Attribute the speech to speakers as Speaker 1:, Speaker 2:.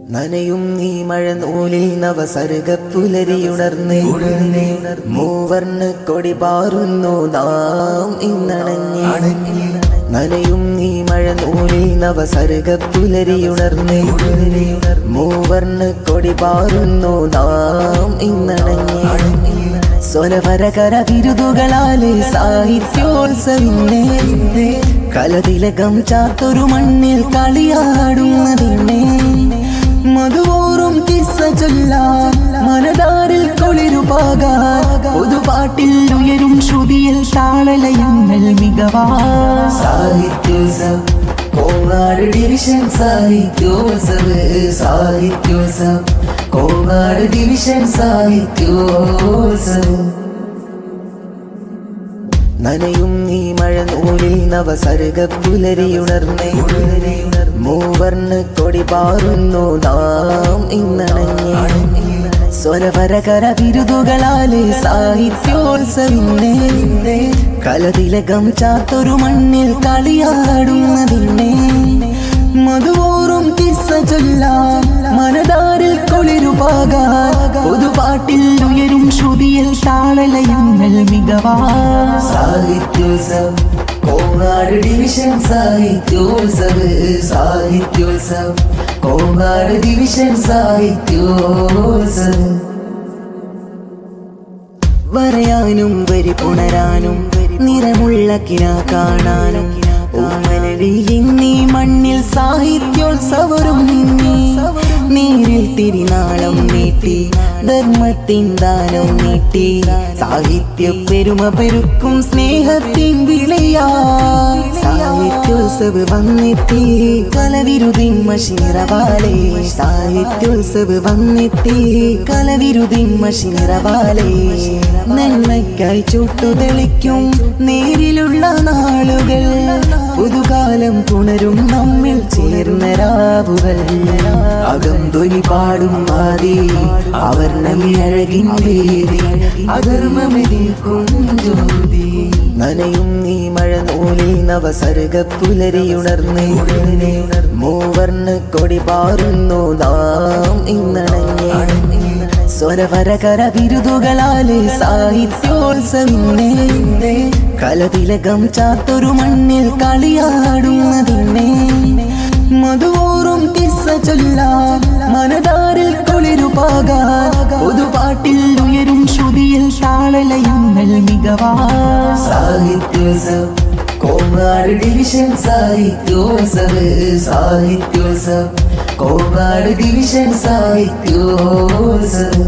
Speaker 1: നനയും നീ മഴനൂലിൽ നവസർഗപ്പുലരിയുണർന്ന് മൂവർണ്ണ കൊടി പാറുന്നു നാം ഇന്നണഞ്ഞ്. നനയും നീ മഴനൂലിൽ നവസർഗപ്പുലരിയുണർന്ന് മൂവർണ്ണ കൊടി പാറുന്നു നാം ഇന്നണഞ്ഞ്. സ്വരവരകര വിരുതുകളാലെ സാഹിത്യോത്സവിന്നെ കലതിലകം ചാത്തൊരു മണ്ണിൽ കളിയാടുന്നതിന്നെ മധുവോറും കിസ്സ ചൊല്ലാം മനതാരിൽ കുളിരുപാകാൻ പുതുപാട്ടിൽ ഉയരും ശ്രുതിയിൽ താളലയങ്ങൾ മികവാ. Sahityotsav Kongad division Sahityotsav Sahityotsav Kongad division Sahityotsav. നനയും നീ മഴനൂലിൽ നവസർഗപ്പുലരിയുണർന്ന് മൂവർണ്ണ കൊടി പാറുന്നു നാം ഇന്നണഞ്ഞ്. സ്വരവരകര വിരുതുകളാലെ സാഹിത്യോത്സവിന്നെ കലതിലകം ചാത്തൊരു മണ്ണിൽ കളിയാടുന്നതിന്നെ മധുവോറും കിസ്സ ചൊല്ലാം മനതാരിൽ കുളിരുപാകാൻ പുതുപാട്ടിൽ ഉയരും ശ്രുതിയിൽ താളലയങ്ങൾ മികവാ. Sahityotsav Kongad division Sahityotsav Sahityotsav Kongad division Sahityotsav. വരയാനും വരി പുണരാനും നിറമുള്ള കിന കാണാനും ഓമനവിലിന്നീ മണ്ണിൽ സാഹിത്യോത്സവരും നേരിൽ തിരിനാളം നീട്ടി ധർമ്മത്തിൻ ദാനം നീട്ടി സാഹിത്യ പെരുമ പെരുക്കും സ്നേഹത്തിൻ വിളയാ. സാഹിത്യോത്സവ് വന്നെത്തി കലവിരുതിൻ മഷിനിറവാലേ സാഹിത്യോത്സവ് വന്നെത്തി കലവിരുതിൻ മഷിനിറവാലേ. നന്മയ്ക്കായി ചുട്ടുതെളിക്കും നേരിലുള്ള നാളുകൾ പുതുകാലം പുണരും നമ്മിൽ ചേർന്ന രാവുകൾ അകംതൊലി പാടും ആദി അവർണ്ണമിഴകിൻ വേദി അധർമ്മമെതിർക്കും ജ്യോതി. നനയും നീ മഴനൂലിൽ നവസർഗപ്പുലരിയുണർന്ന് മൂവർണ്ണ കൊടി പാറുന്നു നാം ഇന്നണഞ്ഞ്. സ്വരവരകര വിരുതുകളാലെ സാഹിത്യോത്സവിന്നെ കലതിലകം ചാത്തൊരു മണ്ണിൽ കളിയാടുന്നതിന്നെ മധുവോറും കിസ്സ ചൊല്ലാം മനതാരിൽ കുളിരുപാകാൻ പുതുപാട്ടിൽ ഉയരും ശ്രുതിയിൽ താളലയങ്ങൾ മികവാ. Sahityotsav Kongad division Sahityotsav Sahityotsav Kongad division Sahityotsav.